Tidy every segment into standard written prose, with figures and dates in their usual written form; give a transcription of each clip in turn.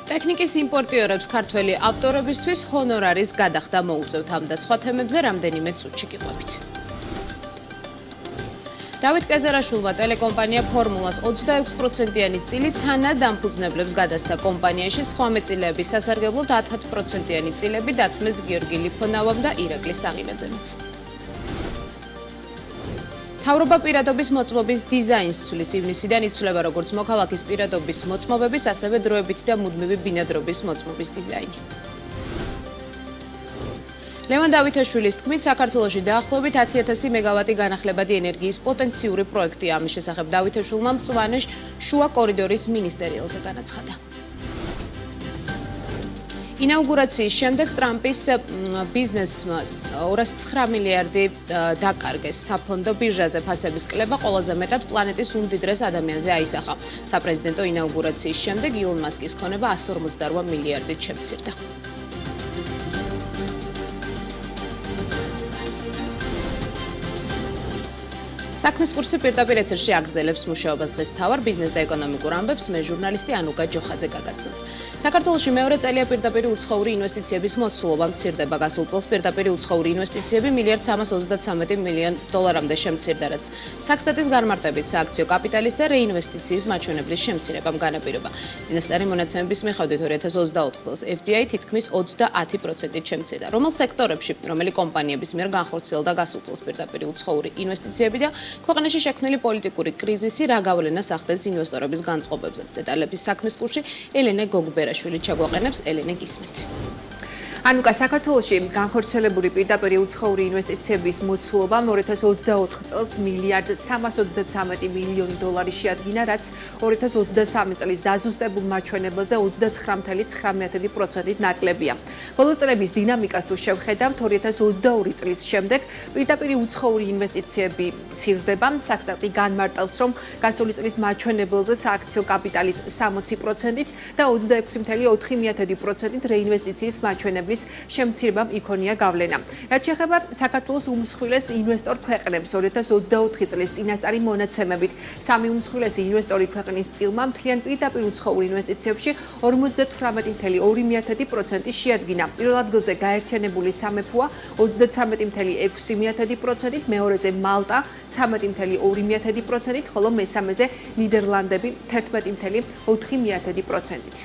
ტექნიკის იმპორტიორებს ქართველი ავტორებისთვის ჰონორარის გადახდა მოუწევთ ამ და სხვა თემებზე რამდენიმე წუთში გიყვებით. დავით კეზერაშვილმა ტელეკომპანია ფორმულას 26%-იანი წილი თანად დამფუძნებლებს გადასცა კომპანიაში, სხვა მეწილეების სასარგებლოდ 10%-იანი წილები დათმეს გიორგი ლიფონავამ და ირაკლი საღიმაძემაც. მთავრობა პირადობის მოწმობის დიზაინს ცვლის. ივნისიდან იცვლება როგორც მოქალაქის პირადობის მოწმობების, ასევე დროებითი და მუდმივი ბინადრობის მოწმობის დიზაინი. ლევან დავითაშვილის თქმით, საქართველოში დაახლოებით 10,000 მეგავატი განახლებადი ენერგიის პოტენციური პროექტია. ამის შესახებ დავითაშვილმა მწვანე შუა კორიდორის მინისტერიალზე განაცხადა. ინაუგურაციის შემდეგ ტრამპის ბიზნესმა 209 მილიარდი დაკარგეს. საფონდო ბირჟაზე ფასების კლება ყველაზე მეტად პლანეტის უმდიდრეს ადამიანზე აისახა. საპრეზიდენტო ინაუგურაციის შემდეგ ილონ მასკის ქონება 158 მილიარდით შემცირდა. საქმის კურსი პირდაპირ ეთერში აგრძელებს მუშაობას. დღეს თავარ ბიზნეს და ეკონომიკურ ამბებს მე ჟურნალისტი ანუკა ჯოხაძე გაგაცნობთ. საქართველოში მეორე წელია პირდაპირი უცხოური ინვესტიციების მოცულობა მცირდება. გასულ წელს პირდაპირი უცხოური ინვესტიციები $1,333 მილიონამდე შემცირდა, რაც საქსტატის განმარტებით სააქციო კაპიტალის და რეინვესტიციის მაჩვენებლის შემცირებამ განაპირობა. წინასწარი მონაცემების მიხედვით 2024 წელს FDI თითქმის 30%-ით შემცირდა. რომელ სექტორებში, რომელი კომპანიების მიერ განხორციელდა გასულ წელს პირდაპირი უცხოური ინვესტიციები და ქვეყანაში შექმნილი პოლიტიკური კრიზისი რა გავლენას ახდენს ინვესტორების განწყობებზე. დეტალების საქმის კურსში ელენე გოგბერაშვილი ჩაგვაყენებს. ელენე გისმით. ანუკა, საქართველოში განხორციელებული პირდაპირი უცხოური ინვესტიციების მოცულობა 2024 წელს $1,323 მილიონი შეადგინა, რაც 2023 წლის დაზუსტებულ მაჩვენებელზე 29.9%-ით ნაკლებია. ბოლო წლების დინამიკას თუ შევხედავთ, 2022 წლის შემდეგ პირდაპირი უცხოური ინვესტიციები მცირდება. საქსტატი განმარტავს, რომ გასული წლის მაჩვენებელზე სააქციო კაპიტალის 60%-ით და 26.4%-ით რეინვესტიციის მაჩვენებლის შემცირებამ იქონია გავლენა. რაც შეეხება საქართველოს უმსხვილეს ინვესტორ ქვეყნებს, 2024 წლის წინასწარი მონაცემებით, სამი უმსხვილესი ინვესტორი ქვეყნის წილმა მთლიან პირდაპირ უცხოურ ინვესტიციებში 58.2% შეადგინა. პირველ ადგილზე გაერთიანებული სამეფოა 33.6%-ით, მეორეზე მალტა 13.2%-ით, ხოლო მესამეზე ნიდერლანდები 11.4%-ით.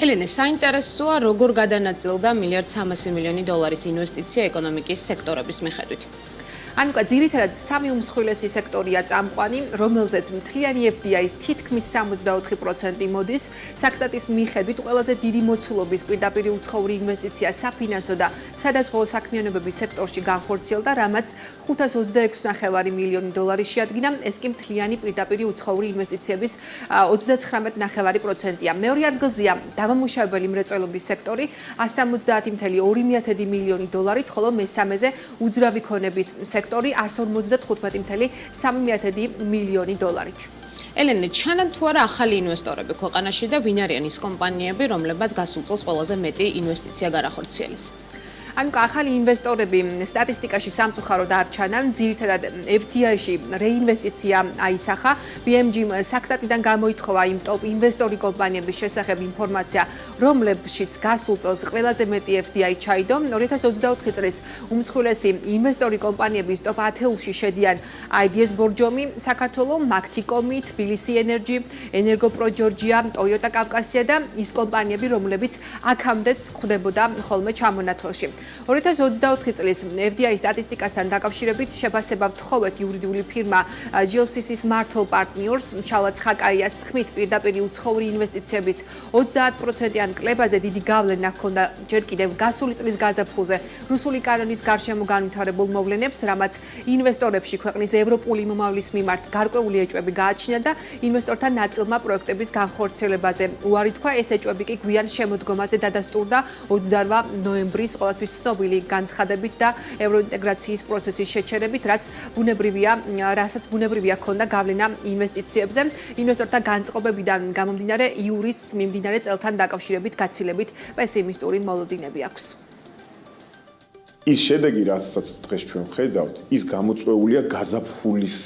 ელენე, საინტერესოა, როგორ გადანაწილდა $1,300 მილიონი ინვესტიცია ეკონომიკის სექტორების მიხედვით. ანუკა, ძირითადად სამი უმსხვილესი სექტორია წამყვანი, რომელზეც მთლიანი FDI-ის თითქმის 64% მოდის. საქსტატის მიხედვით ყველაზე დიდი მოცულობის პირდაპირი უცხოური ინვესტიცია საფინანსო და სადაზღვეო საქმიანობების სექტორში განხორციელდა, რამაც $526.5 მილიონი შეადგინა. ეს კი მთლიანი პირდაპირი უცხოური ინვესტიციების 39.9%-ია. მეორე ადგილზეა დავამუშავებელი მრეწველობის სექტორი 170.2 მილიონი დოლარით, ხოლო მესამეზე უძრავი ქონების სექტორი 155.3 მილიონი დოლარით. ელენე, ჩანან თუ არა ახალი ინვესტორები ქვეყანაში და ვინ არიან ის კომპანიები, რომლებმაც გასულ წელს ყველაზე მეტი ინვესტიცია განახორციელეს? ანუკა, ახალი ინვესტორები სტატისტიკაში სამწუხაროდ არ ჩანან. ძირითადად FDI-ში რეინვესტიცია აისახა. BMG საქსტატიდან გამოითხოვა იმ ტოპ ინვესტორი კომპანიების შესახებ ინფორმაცია, რომლებშიც გასულ წელს ყველაზე მეტი FDI ჩაიდო. 2024 წლის უმსხვილესი ინვესტორი კომპანიების ტოპ 10-ში შედიან IDS ბორჯომი, საქართველო, მაგთიკომი, თბილისი ენერჯი, ენერგოპრო ჯორჯია, ტოიოტა კავკასია და ის კომპანიები, რომლებიც აქამდეც ხვდებოდა ხოლმე ჩამონათვალში. 2024 წლის FDI სტატისტიკასთან დაკავშირებით შეფასება ვთხოვეთ იურიდიული ფირმა GLCC-ის მართლ პარტნიორს შალვა ცხაკაიას თქმით, პირდაპირი უცხოური ინვესტიციების 30%-იან კლებაზე დიდი გავლენა ჰქონდა ჯერ კიდევ გასული წლის გაზაფხულზე რუსული კანონის გარშემო განვითარებულ მოვლენებს, რამაც ინვესტორებში ქვეყნის ევროპული მომავლის მიმართ გარკვეული ეჭვები გააჩნია და ინვესტორთა ნაწილმა პროექტების განხორციელებაზე უარი თქვა. ეს ეჭვები კი გვიან შემოდგომაზე დადასტურდა 28 ნოემბრის ყოველთვის ცნობილი განცხადებით და ევროინტეგრაციის პროცესის შეჩერებით, რასაც ბუნებრივია ქონდა გავლენა ინვესტიციებზე. ინვესტორთა განწყობებიდან გამომდინარე იურის მიმდინარე წელთან დაკავშირებით გაცილებით პესიმისტური მოლოდინები აქვს. ის შედეგი, რასაც დღეს ჩვენ ვხედავთ, ის გამოწვეულია გაზაფხულის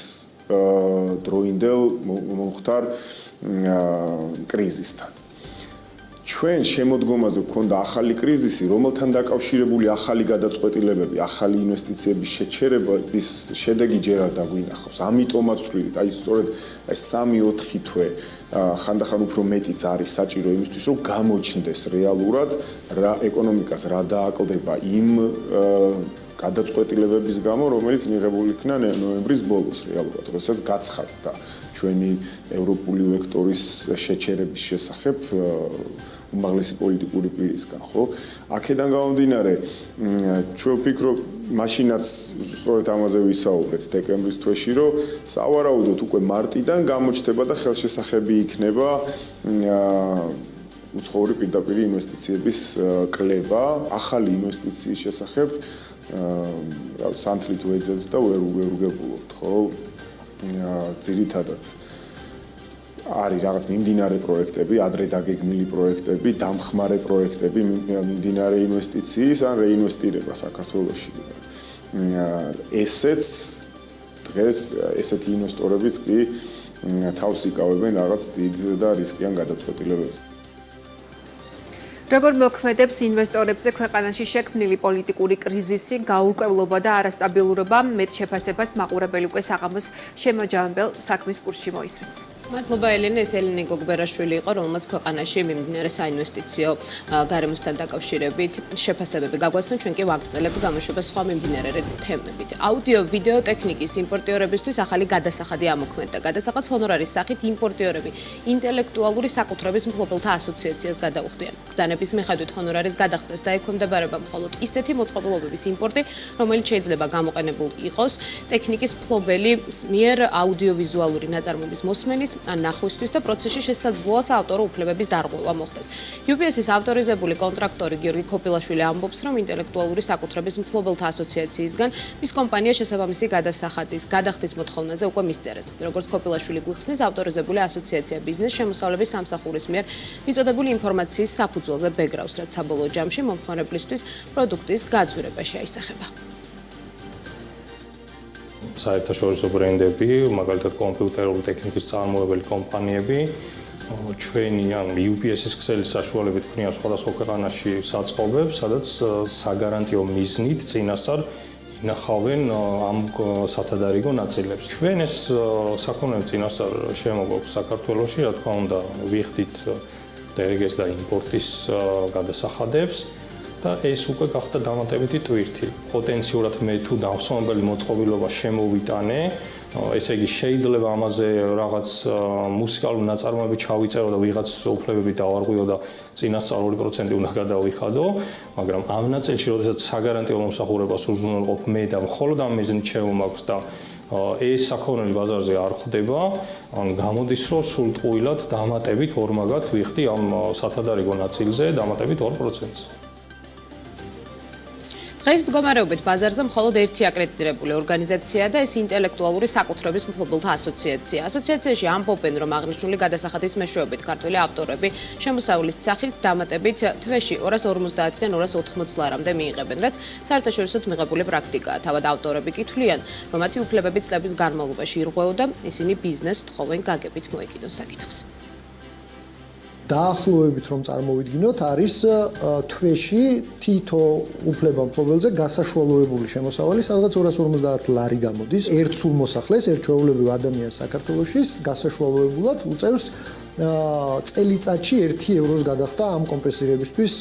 დროინდელ მომხდარ კრიზისთან. ჩვენ შემოდგომაზე გვქონდა ახალი კრიზისი, რომელთან დაკავშირებული ახალი გადაწყვეტილებები, ახალი ინვესტიციების შეჩერების შედეგი ჯერ არ დაგვინახავს. ამიტომაც ვთვლით, აი სწორედ ეს 3-4 თვე ხანდახან უფრო მეტიც არის საჭირო იმისთვის, რომ გამოჩნდეს რეალურად რა ეკონომიკას რა დააკლდება იმ გადაწყვეტილებების გამო, რომელიც მიღებული იქნა ნოემბრის ბოლოს რეალურად, როდესაც გაცხადდა ჩვენი ევროპული ვექტორის შეჩერების შესახებ უმაღლესი პოლიტიკური პირისგან, ხო? აქედან გამომდინარე, ჩვენ ვფიქრობ, მაშინაც სწორედ ამაზე ვისაუბრეთ დეკემბრის თვეში, რომ სავარაუდოდ უკვე მარტიდან გამოჩნდება და ხელშესახები იქნება უცხოური პირდაპირი ინვესტიციების კლება, ახალი ინვესტიციის შესახებ სანთლით ვეძებთ და ვერ უგებულობთ, ხო? ძირითადად არის რაღაც მიმდინარე პროექტები, ადრე დაგეგმილი პროექტები, დამხმარე პროექტები მიმდინარე ინვესტიციის ან რეინვესტირება საქართველოში. ესეც დღეს ესეთი ინვესტორებიც კი თავს იკავებენ რაღაც დიდ და რისკიან გადაწყვეტილებებს. როგორ მოქმედებს ინვესტორებზე ქვეყანაში შექმნილი პოლიტიკური კრიზისი, გაურკვევლობა და არასტაბილურობა, მეტ შეფასებას მაყურებელი უკვე საღამოს შემოჯამებელ საქმის კურსში მოისმის. მადლობა ელენე, ეს ელენე გოგბერაშვილი იყო, რომელმაც ქვეყანაში მიმდინარე საინვესტიციო გარემოსთან დაკავშირებით შეფასებები გაგვაცნო, ჩვენ კი ვაგრძელებთ გამოშვებას სხვა მიმდინარე თემებით. აუდიო ვიდეო ტექნიკის იმპორტიორებისთვის ახალი გადასახადი ამოქმედდა. გადასახადს ჰონორარის სახით იმპორტიორები ინტელექტუალური საკუთრების მფლობელთა ასოციაციას გადაუხდიან. ბრძანების მიხედვით ჰონორარის გადახდეს და ექვემდებარება მხოლოდ ისეთი მოწყობილობების იმპორტი, რომელიც შეიძლება გამოყენებულ იყოს ტექნიკის მფლობელის მიერ აუდიოვიზუალური ნაწარმოების მოსმენის ან ნახვისთვის და პროცესში შესაძლოა საავტორო უფლებების დარღვევა მოხდეს. UPS-ის ავტორიზებული კონტრაქტორი გიორგი ქოპილაშვილი ამბობს, რომ ინტელექტუალური საკუთრების მფლობელთა ასოციაციისგან მის კომპანია შესაბამისი გადასახადის გადახდის მოთხოვნაზე უკვე მისწერეს. როგორც ქოპილაშვილი გვიხსნის, ავტორიზებული ასოციაცია ბიზნეს შემოსავლების სამსახურის მიერ მიწოდებული ინფორმაციის საფუძველზე ბეგრავს, რაც საბოლოო ჯამში მომხმარებლისთვის პროდუქტის გაძვირება შეისახება. საერთაშორისო ბრენდები, მაგალითად კომპიუტერული ტექნიკის წარმოებელი კომპანიები, ჩვენი ან UPS-ის ქსელის საშუალებით ქმნიან სხვადასხვა ქვეყანაში საწყობებს, სადაც საგარანტიო მიზნით წინასწარ ინახავენ ამ სათადარიგო ნაწილებს. ჩვენ ეს საქონელი წინასწარ შემოგვაქვს საქართველოში, რა თქმა უნდა, ვიხდით დერეგეს და იმპორტის გადასახადებს და ეს უკვე გახდა დამატებითი ტვირთი. პოტენციურად მე თუ დამხსოვრებელი მოწყობილობა შემოვიტანე, ესე იგი შეიძლება ამაზე რაღაც მუსიკალური ნაწარმოები ჩავიწერო და ვიღაც უფლებები დავარღვიო და წინასწარ 2% უნდა გადავიხადო, მაგრამ ამ ნაწილში, როდესაც საგარანტიო მომსახურებას უზრუნველყოფ მე და მხოლოდ ამ მიზნით შემომაქვს და ეს საქონელი ბაზარზე არ ხვდება, ან გამოდის, რომ სულტყუილად დამატებით ორმაგად ვიხდი ამ სათადარიგო ნაწილზე დამატებით 2%-ს. დღეს მდგომარეობით ბაზარზე მხოლოდ ერთი აკრედიტირებული ორგანიზაციაა და ეს ინტელექტუალური საკუთრების მფლობელთა ასოციაცია. ასოციაციაში ამბობენ, რომ აღნიშნული გადასახადის მეშვეობით ქართველი ავტორები შემოსავლის სახით დამატებით თვეში 250-დან 280 ლარამდე მიიღებენ, რაც საერთაშორისოდ მიღებული პრაქტიკაა. თავად ავტორები კი თვლიან, რომ მათი უფლებები წლების განმავლობაში ირღვევა და ისინი ბიზნესს თხოვენ გაგებით მოეკიდოს საკითხს. დაახლოებით რომ წარმოვიდგინოთ, არის თვეში თითო უფლება მფლობელზე გასაშუალოებული შემოსავალი, სადღაც 250 ლარი გამოდის. ერთ სულ მოსახლეს, ერთ ჩვეულებრივ ადამიანს საქართველოში გასაშუალოებულად უწევს წელიწადში 1 ევროს გადახდა ამ კომპენსირებისთვის,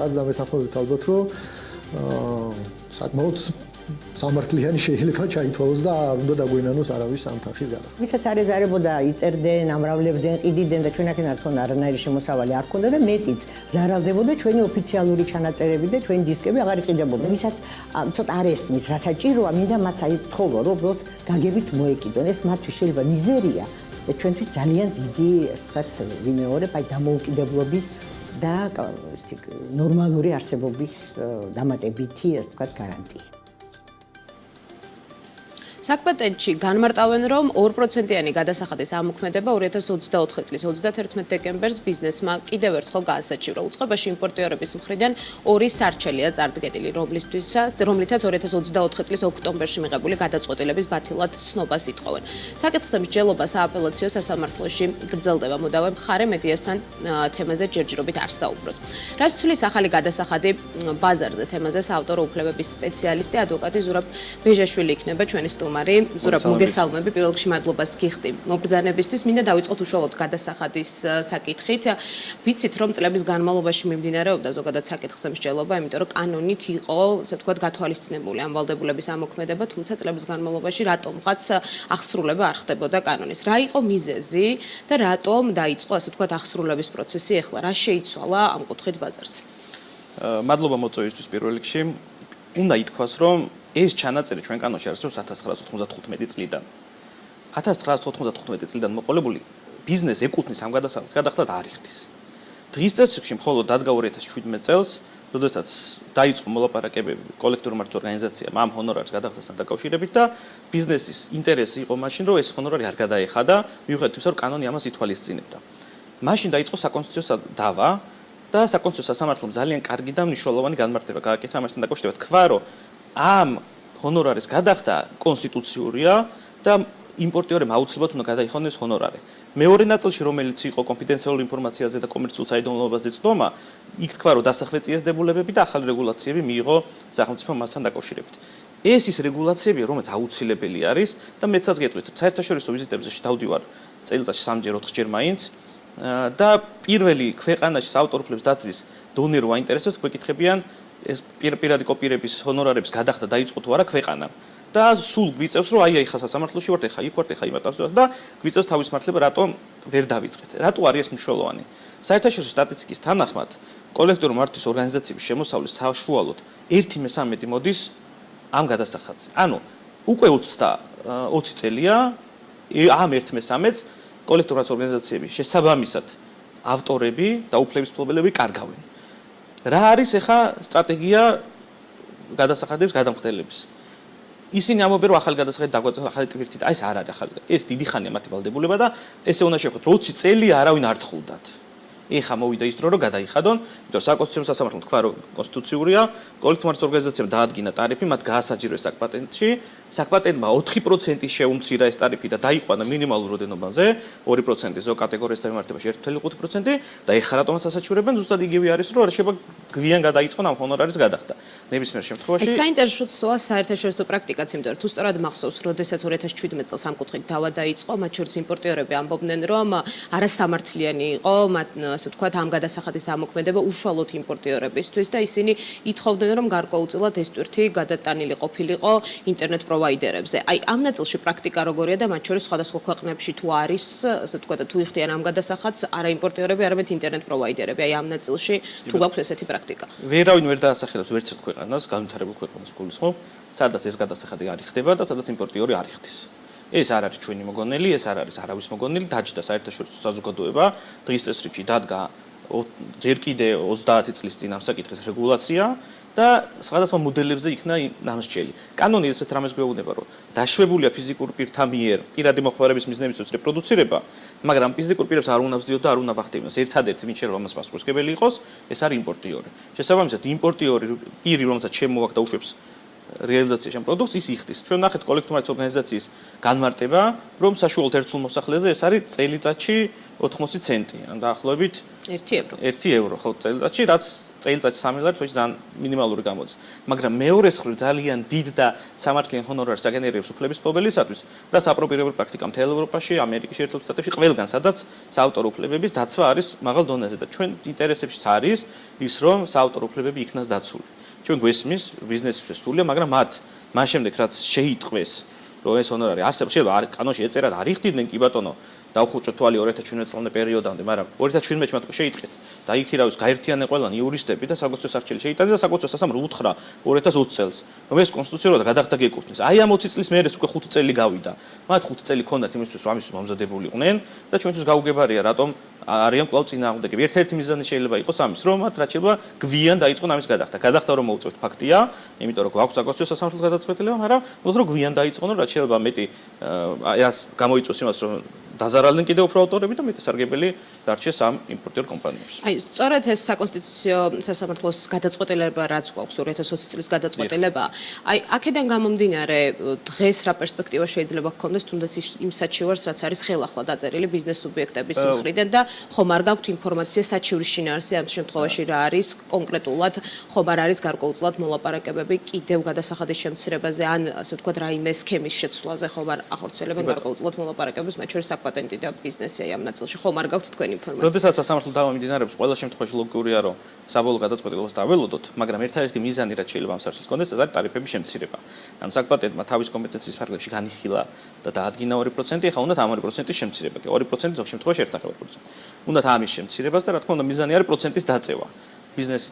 რაც დამეთანხმებით ალბათ, რომ საკმაოდ სამართლიანი შეიძლება ჩაითვალოს და არ უნდა დაგვენანოს არავის ამ თანხის გადახდა. ვისაც არ ეზარებოდა, იწერდნენ, ამრავლებდნენ, ყიდიდნენ და ჩვენაკენ არ თქონდა არანაირი შემოსავალი არ ქონდა და მეტიც ზარალდებოდა ჩვენი ოფიციალური ჩანაწერები და ჩვენი დისკები აღარ იყიდებოდა. ვისაც ცოტა არ ესმის, რა საჭიროა, მინდა მათ აი ვთხოვო, რომ უბრალოდ გაგებით მოეკიდონ. ეს მათთვის შეიძლება მიზერია და ჩვენთვის ძალიან დიდი, ასე ვთქვათ, ვიმეორებ, აი დამოუკიდებლობის და ნორმალური არსებობის დამატებითი, ასე ვთქვათ, გარანტია. საკპატენტში განმარტავენ, რომ 2%-იანი გადასახადის ამოქმედება 2024 წლის 31 დეკემბერს ბიზნესმა კიდევ ერთხელ გაასაჩივრა. უწყებაში იმპორტიორების მხრიდან 2 სარჩელია წარდგენილი, რომლითაც 2024 წლის ოქტომბერში მიღებული გადაწყვეტილების ბათილად ცნობას ითხოვენ. საკითხზე მსჯელობა სააპელაციო სასამართლოში გრძელდება, მუდავე მხარე მედიასთან თემაზე ჯერჯერობით არ საუბრობს. რაც ცვლის ახალი გადასახადი ბაზარზე თემაზე საავტორო უფლებების სპეციალისტი ადვოკატი ზურაბ ბეჟაშვილი იქნება ჩვენი სტუმარი. ზურაბ, მოგესალმები, პირველ რიგში მადლობას გიხდი მობრძანებისთვის. მინდა დავიწყოთ უშუალოდ გადასახადის საკითხით. ვიცით, რომ წლების განმავლობაში მიმდინარეობდა ზოგადად საკითხზე მსჯელობა, იმიტომ რომ კანონით იყო, ასე ვთქვათ, გათვალისწინებული ამ ვალდებულების ამოქმედება, თუმცა წლების განმავლობაში რატომღაც აღსრულება არ ხდებოდა კანონის. რა იყო მიზეზი და რატომ დაიწყო, ასე ვთქვათ, აღსრულების პროცესი ახლა? რა შეიცვალა ამ კუთხით ბაზარზე? მადლობა მოწვევისთვის პირველ რიგში. უნდა ითქვას, რომ ეს ჩანაწერი ჩვენ კანონში არსებობს 1995 წლიდან. 1995 წლიდან მოყოლებული ბიზნეს ეკუთვნის ამ გადასახადს გადახდათ არ იხდის. დღის წესრიგში მხოლოდ დადგა 2017 წელს, როდესაც დაიწყო მოლაპარაკებები კოლექტიურ მართვის ორგანიზაციამ ამ ჰონორარის გადახდასთან დაკავშირებით და ბიზნესის ინტერესი იყო მაშინ, რომ ეს ჰონორარი არ გადაეხადა, მიუხედავად იმისა, რომ კანონი ამას ითვალისწინებდა. მაშინ დაიწყო საკონსტიტუციო დავა და საკონსტიტუციო სასამართლომ ძალიან კარგი და მნიშვნელოვანი განმარტება გააკეთა ამასთან დაკავშირებით. თქვა, რომ ამ ჰონორარის გადახდა კონსტიტუციურია და იმპორტიორებმა აუცილებლად უნდა გადაიხადოს ჰონორარი. მეორე ნაწილში, რომელიც იყო კონფიდენციალური ინფორმაციაზე და კომერციულ საიდუმლოებაზე ცნობა, იქ თქვა, რომ დასახვეწიეს დებულებები და ახალი რეგულაციები მიიღო სახელმწიფომ მასთან დაკავშირებით. ეს ის რეგულაციებია, რომელიც აუცილებელი არის და მეცაც გეტყვით, საერთაშორისო ვიზიტებზე შევდივარ წელიწადში 3-ჯერ 4-ჯერ მაინც და პირველი ქვეყანაში საავტორო უფლების დაცვის დონე რო აინტერესებს, გვეკითხებიან ეს პირადი კოპირების ჰონორარების გადახდა დაიწყო თუ არა ქვეყანამ. და სულ გვიწევს, რომ აი ხა სასამართლოში ვართ, ხა იქ ვართ, ხა იმატავს და გვიწევს თავის მართლება, რატომ ვერ დავიწყეთ. რატო არის ეს მნიშვნელოვანი? საერთაშორისო სტატისტიკის თანახმად, კოლექტიურ მართვის ორგანიზაციების შემოსავლის საშუალოდ 1/13 მოდის ამ გადასახადზე. ანუ უკვე 20 წელია ამ 1/13-ს კოლექტიურ მართვის ორგანიზაციების შესაბამისად ავტორები და უფლების მფლობელები კარგავენ. რა არის ახლა სტრატეგია გადასახადების გადამხდელების? ისინი ამბობენ, რომ ახალი გადასახადი დაგვაწევს ახალი ტვირთით. აი ეს არ არის ახალი. ეს დიდი ხანია მათი ვალდებულება და ესე უნდა შევხვდეთ, 20 წელი არავინ არ თხულდათ. ეხა მოვიდა ის დრო, რომ გადაიხადონ, იმიტომ საკონსტიტუციო სასამართლომ თქვა, რომ კონსტიტუციურია, კოლექტიურ მართვის ორგანიზაციამ დაადგინა ტარიფი, მათ გაასაჯიროეს საკპატენტში. საკპატენტმა 4% შეუმცირა ეს ტარიფი და დაიყვანა მინიმალურ ოდენობაზე, 2% ზოგ კატეგორიასთან მიმართებაში 1.5% და ეხა რატომაც ასაჩივრებენ, ზუსტად იგივე არის, რომ არ შეიძლება გვიან გადაიწყონ ამ ჰონორარის გადახდა. ნებისმიერ შემთხვევაში ეს საინტერესოა საერთაშორისო პრაქტიკაც, იმიტომ რომ თუ სწორად მახსოვს, როდესაც 2017 წელს ამ კუთხით დავა დაიწყო, მათ შორის იმპორტიორები ამბობდნენ, რომ არასამართლიანი იყო, მათ ასე ვთქვათ, ამ გადასახადის ამოქმედება უშუალოდ იმპორტიორებისთვის და ისინი ითხოვდნენ, რომ გარკვეულწილად ეს ტვირთი გადატანილი ყოფილიყო ინტერნეტ პროვაიდერებზე. აი, ამ ნაწილში პრაქტიკა როგორია და მათ შორის სხვადასხვა ქვეყნებში თუ არის, ასე ვთქვათ, თუ იხდიან ამ გადასახადს არა იმპორტიორები, არამედ ინტერნეტ პროვაიდერები. აი, ამ ნაწილში თუ გაქვს ესეთი პრაქტიკა. ვერავინ ვერ დაასახელებს ვერც ერთ ქვეყანას, განვითარებულ ქვეყანას გულისხმობ, სადაც ეს გადასახადი არ იხდება და სადაც იმპორტიორი არ იხდის. ეს არ არის ჩვენი მოგონელი, ეს არ არის არავის მოგონელი, დაჯდა საერთაშორისო საზოგადოება, დღის წესრიგში დადგა ჯერ კიდე 30 წლის წინ ამ საკითხის რეგულაცია და სხვადასხვა მოდელებზე იქნა ნამსჯელი. კანონი ესეთ რამეს გვეუბნება, რომ დაშვებულია ფიზიკურ პირთა მიერ პირადი მოხმარების მიზნებისთვის რეპროდუცირება, მაგრამ ფიზიკურ პირებს არ უნდა ვსდიოთ და არ უნდა ვახდენოს. ერთადერთი ვინც შეიძლება ამას პასუხისმგებელი იყოს, ეს არის იმპორტიორი. შესაბამისად, იმპორტიორი პირი, რომელსაც შემოვაკ და უშვებს რეალიზაციაში ამ პროდუქტს ის იხდის. ჩვენ ნახეთ კოლექტიურ მართვის ორგანიზაციის განმარტება, რომ საშუალოდ ერთ სულ მოსახლეზე ეს არის წელიწადში 80 ცენტი, ან დაახლოებით 1 ევრო. 1 ევრო ხო წელიწადში, რაც წელიწადში 3 ლარი თვეში ძალიან მინიმალური გამოდის. მაგრამ მეორე მხრივ ძალიან დიდ და სამართლიან ჰონორარს აგენერირებს უფლების მფლობელისათვის, რაც აპრობირებული პრაქტიკა მთელ ევროპაში, ამერიკის შეერთებულ შტატებში, ყველგან, სადაც საავტორო უფლებების დაცვა არის მაღალ დონეზე და ჩვენ ინტერესებშიც არის ის, რომ საავტორო უფლებები იქნას დაცული. ჩვენ გვესმის ბიზნესის სულია, მაგრამ მას შემდეგ რაც შეიტყვეს, რომ ეს ჰონორარი არსებობს, შეიძლება კანონში ეწერათ, არ იხდიდნენ კი ბატონო დაუხუჭოთ თვალი 2017 წლამდე პერიოდამდე, მაგრამ 2017-ში მათ შეიტყეთ და იქ ირავის გაერთიანე ყველანი იურისტები და საკონსტიტუციო სარჩელი შეიტანეს და საკონსტიტუციო სასამართლომ უთხრა 2020 წელს, რომ ეს კონსტიტუციურად გადახდა გეკუთვნის. აი ამ 20 წლის მერეც უკვე 5 წელი გავიდა. მათ 5 წელი ჰქონდათ იმისთვის, რომ ამისთვის მომზადებულიყვნენ და ჩვენთვის გაუგებარია, რატომ არიან კვლავ წინააღმდეგები. ერთ-ერთი მიზანი შეიძლება იყოს ამის, რომ მათ რაც შეიძლება გვიან დაიწყონ ამის გადახდა. გადახდა რომ მოუწევთ ფაქტია, იმიტომ რომ გვაქვს საკონსტიტუციო სასამართლოს გადაწყვეტილება, მაგრამ უბრალოდ რომ გვიან დაიწყონ, რაც შეიძლება მეტი ეს გამოიწვევს იმას, რომ დაზარალდნენ კიდევ უფრო ავტორები და მეტი სარგებელი დარჩეს ამ იმპორტიორ კომპანიებს. აი, სწორედ ეს საკონსტიტუციო სასამართლოს გადაწყვეტილება, რაც გვაქვს 2020 წლის გადაწყვეტილება, აი, აქედან გამომდინარე, დღეს რა პერსპექტივა შეიძლება გქონდეს, თუნდაც იმ საჩივარს, რაც არის ხელახლა დაწერილი ბიზნეს სუბიექტების მხრიდან და ხომ არ გაქვთ ინფორმაცია საჩივრის შინაარსზე ამ შემთხვევაში რა არის კონკრეტულად, ხომ არ არის გარკვეულწილად მოლაპარაკებები კიდევ გადასახადის შემცირებაზე ან ასე ვთქვათ რაიმე სქემის შეცვლაზე ხომ არ ახორციელებენ გარკვეულწილად მოლაპარაკებებს, მათ შორის პატენტი და ბიზნესი აი ამ ნაწილში ხომ არ გაქვთ თქვენ ინფორმაცია. როდესაც სასამართლო დავამდინარებს, ყველა შემთხვევაში ლოგიკურია, რომ საბოლოო გადაწყვეტილებას დაველოდოთ, მაგრამ ერთ-ერთი მიზანი რაც შეიძლება ამ სარჩელს გქონდეს, ეს არის ტარიფების შემცირება. ანუ საკპატენტმა თავის კომპეტენციის ფარგლებში განიხილა და დაადგინა 2%, ეხლა უნდათ ამ 2%-ის შემცირება. 2% ზოგ შემთხვევაში 1.5%. უნდათ ამის შემცირებას და რა თქმა უნდა მიზანი არის პროცენტის დაწევა. ბიზნესი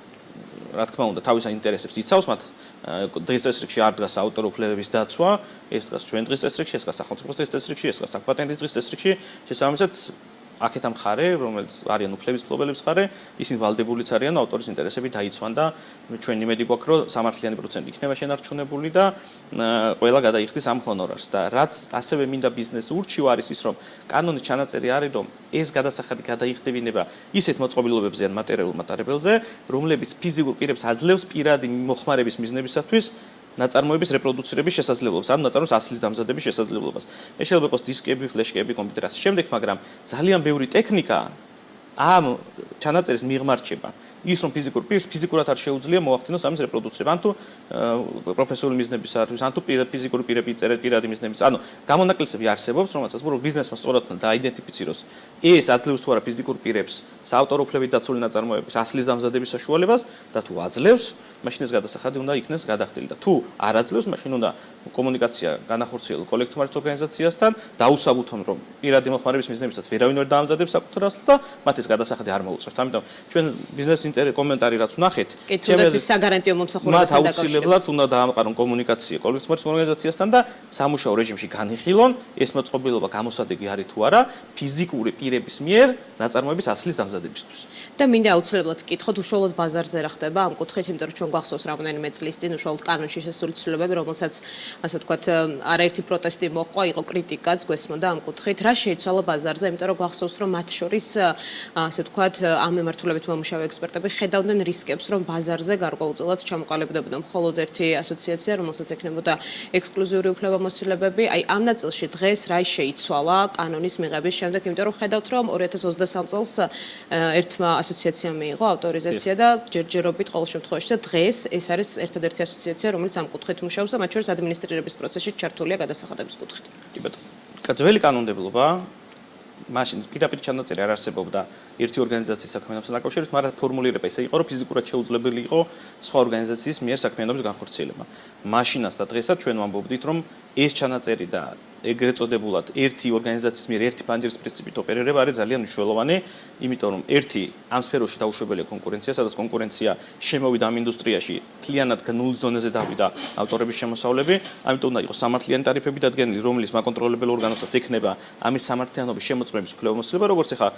რა თქმა უნდა თავის ინტერესებს იცავს, მათ დღის წესრიგში არ დგას ავტორ უფლებების დაცვა, ეს დგას ჩვენ დღის წესრიგში, ეს დგას სახელმწიფოს დღის წესრიგში, ეს დგას საკპატენტის დღის წესრიგში, შესაბამისად აქეთ ამ ხარე, რომელიც არიან უფლების მფლობელების ხარე, ისინი ვალდებულიც არიან ავტორის ინტერესები დაიცვან და ჩვენ იმედი გვაქვს, რომ სამართლიანი პროცენტი იქნება შენარჩუნებული და ყველა გადაიხდის ამ ჰონორარს და რაც ასევე მინდა ბიზნეს ურჩიო არის ის, რომ კანონის ჩანაწერი არის, რომ ეს გადასახადი გადაიხდებინება ისეთ მოწყობილობებზე ან მატერიალურ მატარებელზე, რომლებიც ფიზიკურ პირებს აძლევს პირადი მოხმარების მიზნებისათვის ნაწარმოების რეპროდუცირების შესაძლებლობას, ანუ ნაწარმოების ასლის დამზადების შესაძლებლობას. ეს შეიძლება იყოს დისკები, ფლეშკები, კომპიუტერი ასე შემდეგ, მაგრამ ძალიან ბევრი ტექნიკა ამ ჩანაწერის მიღმა რჩება. ის რომ ფიზიკურ პირს ფიზიკურად არ შეუძლია მოახდინოს ამის რეპროდუცირება, ან თუ პროფესიული მიზნებისათვის, ან თუ ფიზიკური პირები იწერენ პირადი მიზნების. ანუ გამონაკლისები არსებობს, რომელსაც უბრალოდ ბიზნესმა სწორად უნდა დააიდენტიფიციროს ეს აძლევს თუ არა ფიზიკურ პირებს საავტორო უფლებით დაცული ნაწარმოების ასლის დამზადების საშუალებას და თუ აძლევს, მაშინ ეს გადასახადი უნდა იქნეს გადახდილი და თუ არ აძლევს, მაშინ უნდა კომუნიკაცია განახორციელოს კოლექტივმართვის ორგანიზაციასთან, დაუსაბუთონ რომ პირადი მოხმარების მიზნებისაც ვერავინ ვერ დაამზადებს საკუთარ ასლს და მათ ეს გადასახადი არ მოუწევთ. ამიტომ ჩვენ ბიზნეს კომენტარი რაც ვნახეთ, თუნდაც ის საგარანტიო მომსახურებასთან დაკავშირებით, მათ აუცილებლად უნდა დაამყარონ კომუნიკაცია კოლექტივმართვის ორგანიზაციასთან და სამუშაო რეჟიმში განიხილონ ეს მოწყობილობა გამოსადეგი არის თუ არა ფიზიკური პირების მიერ ნაწარმოების ასლის დამზადებისთვის. და მინდა აუცილებლად გკითხოთ, უშუალოდ ბაზარზე რა ხდება ამ კუთხით, იმიტომ რომ ჩვენ გვახსოვს რამდენიმე წლის წინ უშუალოდ კანონში შესული ცვლილებები, რომელსაც ასე ვთქვათ, არაერთი პროტესტი მოყვა, იყო კრიტიკაც გვესმოდა ამ კუთხით, რა შეიცვალა ბაზარზე, იმიტომ რომ გვახსოვს, რომ მათ შორის ასე ვთქვათ, ამ მემართულებით მომუშავე ექსპერტები ხედავდნენ რისკებს, რომ ბაზარზე გარკვეულწილად ჩამოყალიბდებოდა მხოლოდ ერთი ასოციაცია, რომელსაც ექნებოდა ექსკლუზიური უფლებამოსილებები. აი ამ ნაწილში დღეს რა შეიცვალა კანონის მიღების შემდეგ, იმიტომ რომ ხედავთ, რომ 2023 წელს ერთმა ასოციაციამ მიიღო ავტორიზაცია და ჯერჯერობით ყოველ შემთხვევაში და დღეს ეს არის ერთადერთი ასოციაცია, რომელიც ამ კუთხით მუშაობს და მათ შორის ადმინისტრირების პროცესში ჩართულია გადასახადების კუთხით. კი ბატონო. ძველი კანონმდებლობა მაშინ პირდაპირ ჩანაწერი არ არსებობდა ერთი ორგანიზაციის საქმიანობასთან დაკავშირებით, მაგრამ ფორმულირება ისე იყო, რომ ფიზიკურად შეუძლებელი იყო სხვა ორგანიზაციის მიერ საქმიანობის განხორციელება. მაშინაც და დღესაც ჩვენ ვამბობდით, რომ ეს ჩანაწერი და ეგრეთ წოდებულად ერთი ორგანიზაციის მიერ ერთი პანჯრის პრინციპით ოპერირება არის ძალიან მნიშვნელოვანი, იმიტომ რომ ერთი ამ სფეროში დაუშვებელია კონკურენცია, სადაც კონკურენცია შემოვიდა ამ ინდუსტრიაში, მთლიანად გნულის დონეზე დავიდა ავტორების შემოსავლები, ამიტომ უნდა იყოს სამართლიანი ტარიფები დადგენილი, რომლის მაკონტროლებელ ორგანოსაც ექნება ამის სამართლიანობის შემოწმების უფლებამოსილება, როგორც ახლა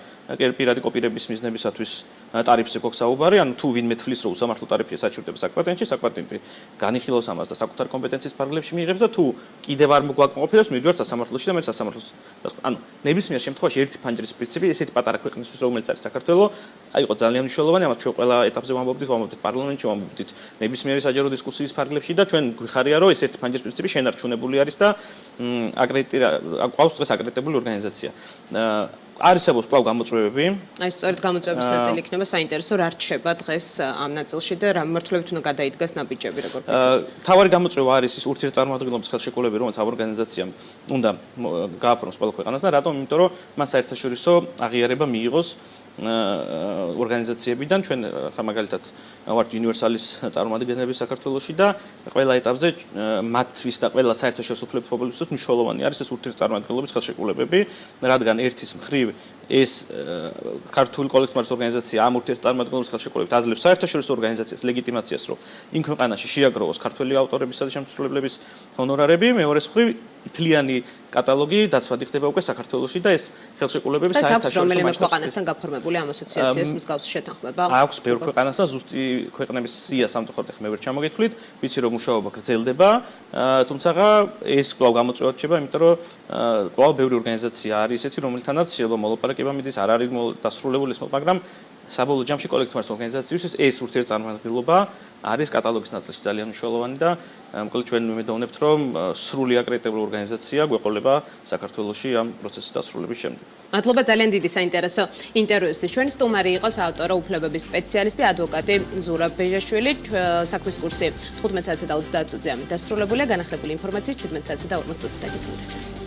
პირადი კოპირების მიზნებისათვის ტარიფზე გვაქვს საუბარი, ანუ თუ ვინმე თვლის, რომ სამართლო ტარიფია საჩუქრება საკპატენტში, საკპატენტი განიხილავს ამას და საკუთარ კომპეტენციის ფარგლებში მიიღებს და თუ კიდევ არ მოგვაკმაყოფილებს, მივიდივართ სასამართლოში და მე სასამართლოს ანუ ნებისმიერ შემთხვევაში ერთი პანჯრის პრინციპი ესეთი პატარა ქვეყნისთვის რომელიც არის საქართველო აი იყო ძალიან მნიშვნელოვანი ამას ჩვენ ყველა ეტაპზე ვამბობდით პარლამენტში ვამბობდით ნებისმიერი საჯარო დისკუსიის ფარგლებში და ჩვენ გვიხარია რომ ეს ერთი პანჯრის პრინციპი შენარჩუნებული არის და აკრედიტირებული ორგანიზაცია არსებობს კვლავ გამოწვევები. აი სწორედ გამოწვევების ნაწილი იქნება საინტერესო რა რჩება დღეს ამ ნაწილში და რა მიმართულებით უნდა გადაიდგას ნაბიჯები როგორ თავარი გამოწვევა არის ის ურთიერთწარმოადგენლობის ხელშეკრულები, რომელიც ამ ორგანიზაციამ უნდა გააფორმოს ყველა ქვეყანას და რატომ? იმიტომ რომ მას საერთაშორისო აღიარება მიიღოს ორგანიზაციებიდან. ჩვენ ხა მაგალითად ვართ უნივერსალის წარმომადგენლები საქართველოში და ყველა ეტაპზე მათთვის და ყველა საერთაშორისო უფლებებისთვის მნიშვნელოვანი არის ეს ურთიერთწარმოადგენლობის ხელშეკრულებები, რადგან ერთის მხრივ ეს ქართული კოლექტივური ორგანიზაცია ამ ურთიერთწარმოადგენლობის ხელშეკრულებით აძლევს საერთაშორისო ორგანიზაციას ლეგიტიმაციას, რომ იმ ქვეყანაში შეაგროვოს ქართველი ავტორებისა და შემსრულებლების ჰონორარები, მეორეს მხრივ მთლიანი კატალოგი დაცვადი ხდება უკვე საქართველოში და ეს ხელშეკრულებები საერთაშორისო რომელიმე ქვეყანასთან გაფორმებული ამ ასოციაციას მსგავსი შეთანხმება აქვს ბევრ ქვეყანასა, ზუსტი ქვეყნების სია სამწუხაროდ ახლა მე ვერ ჩამოგეთვლით, ვიცი რომ მუშაობა გრძელდება, თუმცა ეს კვლავ გამოწვევა რჩება, იმიტომ რომ კვლავ ბევრი ორგანიზაცია არის ესეთი, რომელთანაც შეიძლება მოლაპარაკება მიდის, არ არის დასრულებული ეს, მაგრამ საბოლოო ჯამში კოლექტივური ორგანიზაციისთვის ეს ურთიერთწარმოადგენლობა არის კატალოგის ნაწილში ძალიან მნიშვნელოვანი და მოკლედ ჩვენ ვიმედოვნებთ, რომ სრული აკრედიტებული ორგანიზაცია გვეყოლება საქართველოში ამ პროცესის დასრულების შემდეგ. მადლობა ძალიან დიდი საინტერესო ინტერვიუსთვის. ჩვენი სტუმარი იყო საავტორო უფლებების სპეციალისტი ადვოკატი ზურაბ ბეჟაშვილი. საქმის კურსი 15 საათსა და 30 წუთზე ამით დასრულებულია. განახლებული ინფორმაციით 17 საათსა და 40 წუთზე დაგიბრუნდებით.